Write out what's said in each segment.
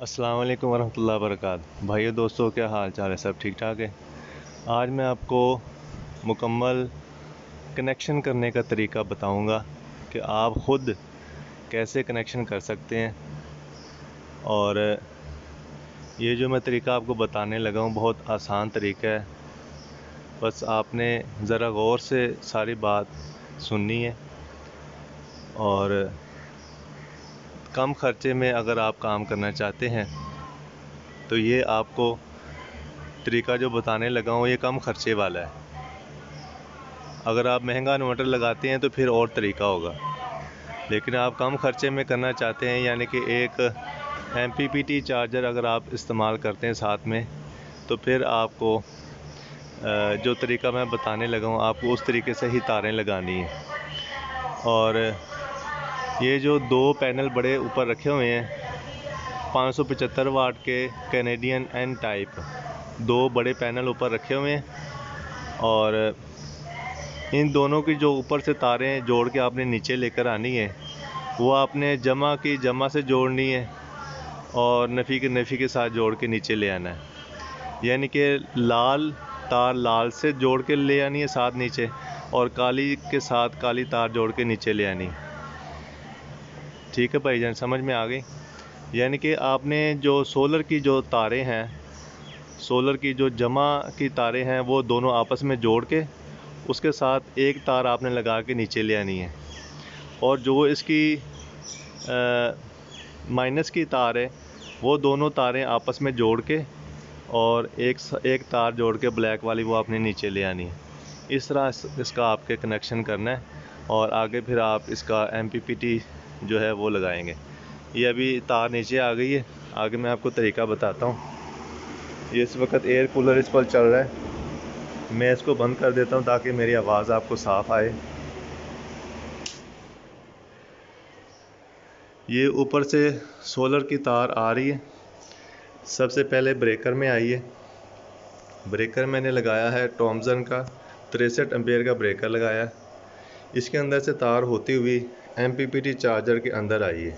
अस्सलाम वालेकुम वरहमतुल्लाहि वबरकातुहू। भाइयों दोस्तों, क्या हाल चाल है? सब ठीक ठाक है। आज मैं आपको मुकम्मल कनेक्शन करने का तरीका बताऊंगा कि आप ख़ुद कैसे कनेक्शन कर सकते हैं। और ये जो मैं तरीका आपको बताने लगा हूँ बहुत आसान तरीका है। बस आपने ज़रा गौर से सारी बात सुननी है और कम ख़र्चे में अगर आप काम करना चाहते हैं तो ये आपको तरीका जो बताने लगा हूँ ये कम ख़र्चे वाला है। अगर आप महंगा इन्वर्टर लगाते हैं तो फिर और तरीका होगा, लेकिन आप कम ख़र्चे में करना चाहते हैं, यानी कि एक MPPT चार्जर अगर आप इस्तेमाल करते हैं साथ में, तो फिर आपको जो तरीका मैं बताने लगा हूँ आपको उस तरीके से ही तारें लगानी है। और ये जो दो पैनल बड़े ऊपर रखे हुए हैं 575 वाट के कैनेडियन N टाइप, दो बड़े पैनल ऊपर रखे हुए हैं और इन दोनों की जो ऊपर से तारें जोड़ के आपने नीचे लेकर आनी है वो आपने जमा से जोड़नी है और नफ़ी के साथ जोड़ के नीचे ले आना है। यानी कि लाल तार लाल से जोड़ के ले आनी है साथ नीचे, और काली के साथ काली तार जोड़ के नीचे ले आनी। ठीक है भाईजान, समझ में आ गई? यानी कि आपने जो सोलर की जो तारें हैं, सोलर की जो जमा की तारें हैं, वो दोनों आपस में जोड़ के उसके साथ एक तार आपने लगा के नीचे ले आनी है। और जो इसकी माइनस की तार है वो दोनों तारें आपस में जोड़ के और एक तार जोड़ के ब्लैक वाली वो आपने नीचे ले आनी है। इस तरह इसका आपके कनेक्शन करना है और आगे फिर आप इसका MPPT जो है वो लगाएंगे। ये अभी तार नीचे आ गई है, आगे मैं आपको तरीका बताता हूँ। ये इस वक्त एयर कूलर इस पर चल रहा है, मैं इसको बंद कर देता हूँ ताकि मेरी आवाज़ आपको साफ़ आए। ये ऊपर से सोलर की तार आ रही है, सबसे पहले ब्रेकर में आई है। ब्रेकर मैंने लगाया है थॉमसन का 63 एम्पेयर का ब्रेकर लगाया। इसके अंदर से तार होती हुई MPPT चार्जर के अंदर आई है।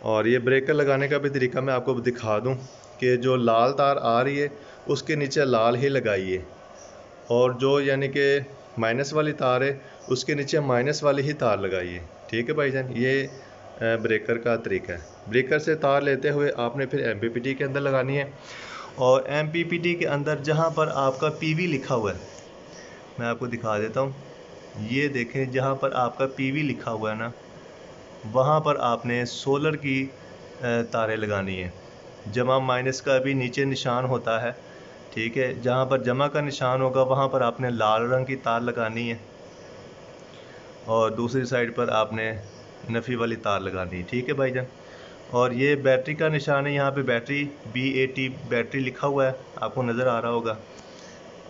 और ये ब्रेकर लगाने का भी तरीका मैं आपको दिखा दूं कि जो लाल तार आ रही है उसके नीचे लाल ही लगाइए, और जो यानी कि माइनस वाली तार है उसके नीचे माइनस वाली ही तार लगाइए। ठीक है भाईजान, ये ब्रेकर का तरीका है। ब्रेकर से तार लेते हुए आपने फिर MPPT के अंदर लगानी है, और MPPT के अंदर जहाँ पर आपका PV लिखा हुआ है मैं आपको दिखा देता हूँ। ये देखें, जहाँ पर आपका PV लिखा हुआ है ना, वहाँ पर आपने सोलर की तारें लगानी है। जमा माइनस का भी नीचे निशान होता है, ठीक है। जहाँ पर जमा का निशान होगा वहाँ पर आपने लाल रंग की तार लगानी है और दूसरी साइड पर आपने नफ़ी वाली तार लगानी है। ठीक है भाईजान। और ये बैटरी का निशान है, यहाँ पे बैटरी BAT बैटरी लिखा हुआ है, आपको नज़र आ रहा होगा।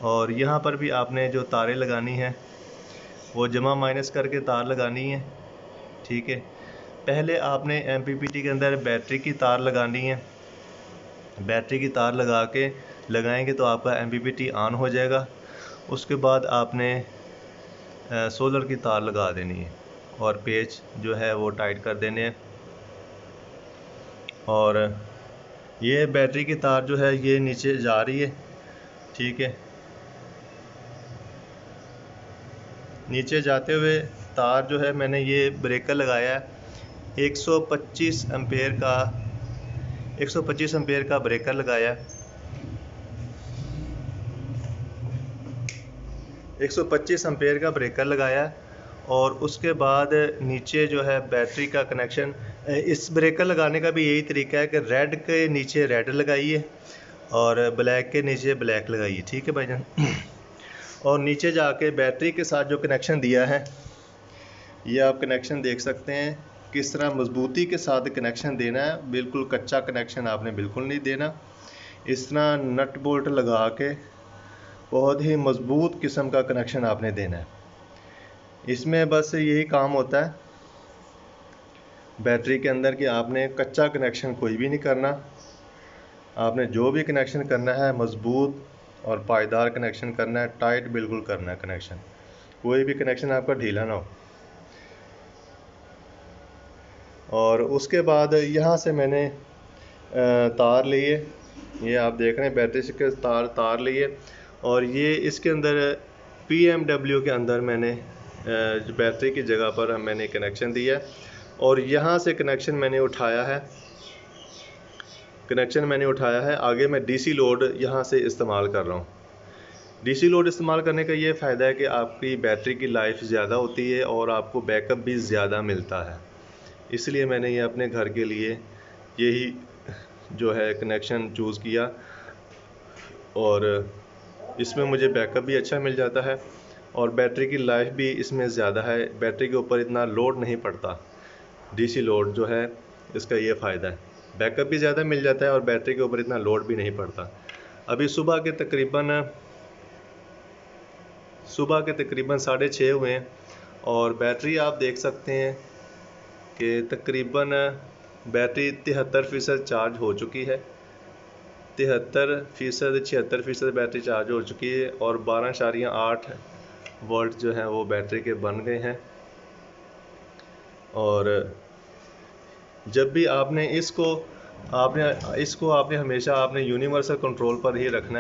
और यहाँ पर भी आपने जो तारें लगानी है वो जमा माइनस करके तार लगानी है। ठीक है, पहले आपने MPPT के अंदर बैटरी की तार लगानी है। बैटरी की तार लगाएंगे तो आपका MPPT ऑन हो जाएगा। उसके बाद आपने सोलर की तार लगा देनी है और पेच जो है वो टाइट कर देने हैं। और ये बैटरी की तार जो है ये नीचे जा रही है। ठीक है, नीचे जाते हुए तार जो है मैंने ये ब्रेकर लगाया है 125 एम्पेयर का ब्रेकर लगाया है। 125 एम्पेयर का ब्रेकर लगाया और उसके बाद नीचे जो है बैटरी का कनेक्शन। इस ब्रेकर लगाने का भी यही तरीका है कि रेड के नीचे रेड लगाइए और ब्लैक के नीचे ब्लैक लगाइए। ठीक है भाईजान। और नीचे जाके बैटरी के साथ जो कनेक्शन दिया है ये आप कनेक्शन देख सकते हैं किस तरह मजबूती के साथ कनेक्शन देना है। बिल्कुल कच्चा कनेक्शन आपने बिल्कुल नहीं देना। इस तरह नट बोल्ट लगा के बहुत ही मजबूत किस्म का कनेक्शन आपने देना है। इसमें बस यही काम होता है बैटरी के अंदर कि आपने कच्चा कनेक्शन कोई भी नहीं करना। आपने जो भी कनेक्शन करना है मजबूत और पायदार कनेक्शन करना है, टाइट बिल्कुल करना है कनेक्शन, कोई भी कनेक्शन आपका ढीला ना हो। और उसके बाद यहाँ से मैंने तार लिए, ये आप देख रहे हैं बैटरी के तार लिए, और ये इसके अंदर PMW के अंदर मैंने बैटरी की जगह पर मैंने कनेक्शन दिया, और यहाँ से कनेक्शन मैंने उठाया है। आगे मैं DC लोड यहाँ से इस्तेमाल कर रहा हूँ। DC लोड इस्तेमाल करने का ये फ़ायदा है कि आपकी बैटरी की लाइफ ज़्यादा होती है और आपको बैकअप भी ज़्यादा मिलता है। इसलिए मैंने ये अपने घर के लिए यही जो है कनेक्शन चूज़ किया, और इसमें मुझे बैकअप भी अच्छा मिल जाता है और बैटरी की लाइफ भी इसमें ज़्यादा है। बैटरी के ऊपर इतना लोड नहीं पड़ता। DC लोड जो है इसका ये फ़ायदा है, बैकअप भी ज़्यादा मिल जाता है और बैटरी के ऊपर इतना लोड भी नहीं पड़ता। अभी सुबह के तकरीबन 6:30 हुए हैं, और बैटरी आप देख सकते हैं कि तकरीबन बैटरी 73% चार्ज हो चुकी है। 76% बैटरी चार्ज हो चुकी है, और 12.8 वोल्ट जो है वो बैटरी के बन गए हैं। और जब भी आपने इसको हमेशा यूनिवर्सल कंट्रोल पर ही रखना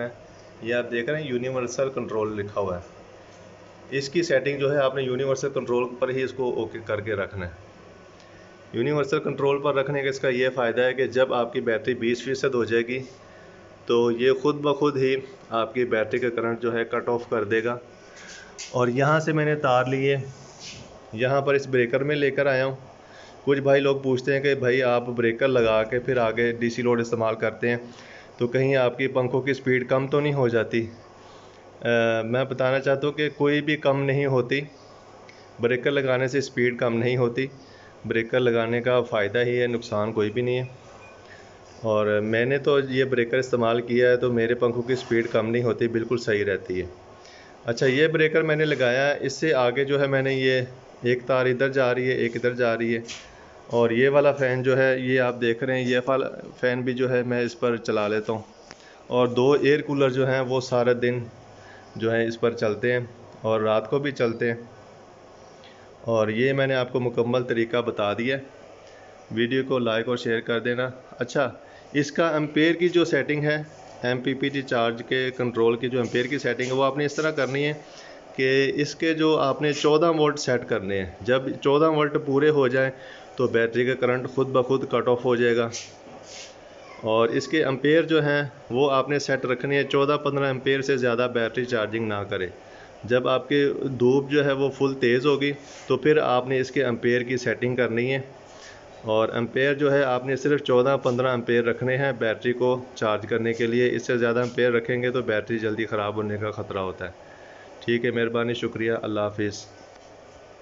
है। ये आप देख रहे हैं यूनिवर्सल कंट्रोल लिखा हुआ है। इसकी सेटिंग जो है आपने यूनिवर्सल कंट्रोल पर ही इसको ओके करके रखना है। यूनिवर्सल कंट्रोल पर रखने का इसका ये फ़ायदा है कि जब आपकी बैटरी 20% हो जाएगी तो ये ख़ुद ब खुद ही आपकी बैटरी का करंट जो है कट ऑफ कर देगा। और यहाँ से मैंने तार लिए, यहाँ पर इस ब्रेकर में लेकर आया हूँ। कुछ भाई लोग पूछते हैं कि भाई आप ब्रेकर लगा के फिर आगे DC लोड इस्तेमाल करते हैं तो कहीं आपकी पंखों की स्पीड कम तो नहीं हो जाती। मैं बताना चाहता हूँ कि कोई भी कम नहीं होती। ब्रेकर लगाने से स्पीड कम नहीं होती। ब्रेकर लगाने का फ़ायदा ही है, नुकसान कोई भी नहीं है। और मैंने तो ये ब्रेकर इस्तेमाल किया है तो मेरे पंखों की स्पीड कम नहीं होती, बिल्कुल सही रहती है। अच्छा, ये ब्रेकर मैंने लगाया है, इससे आगे जो है मैंने ये एक तार इधर जा रही है, एक इधर जा रही है, और ये वाला फ़ैन जो है ये आप देख रहे हैं, ये वाला फ़ैन भी जो है मैं इस पर चला लेता हूँ। और 2 एयर कूलर जो हैं वो सारा दिन जो है इस पर चलते हैं और रात को भी चलते हैं। और ये मैंने आपको मुकम्मल तरीका बता दिया। वीडियो को लाइक और शेयर कर देना। अच्छा, इसका एम्पेयर की जो सेटिंग है, MPPT चार्ज के कंट्रोल की जो एम्पेयर की सेटिंग है वो आपने इस तरह करनी है कि इसके जो आपने 14 वोल्ट सेट करने हैं। जब 14 वोल्ट पूरे हो जाए तो बैटरी का करंट ख़ुद ब खुद कट ऑफ हो जाएगा। और इसके एम्पेयर जो हैं वो आपने सेट रखनी है 14-15 एम्पेयर से ज़्यादा बैटरी चार्जिंग ना करे। जब आपकी धूप जो है वो फुल तेज़ होगी तो फिर आपने इसके एम्पेयर की सेटिंग करनी है। और एम्पेयर जो है आपने सिर्फ 14-15 एम्पेयर रखने हैं बैटरी को चार्ज करने के लिए। इससे ज़्यादा एम्पेयर रखेंगे तो बैटरी जल्दी ख़राब होने का ख़तरा होता है। ठीक है, मेहरबानी, शुक्रिया, अल्लाह हाफिज़।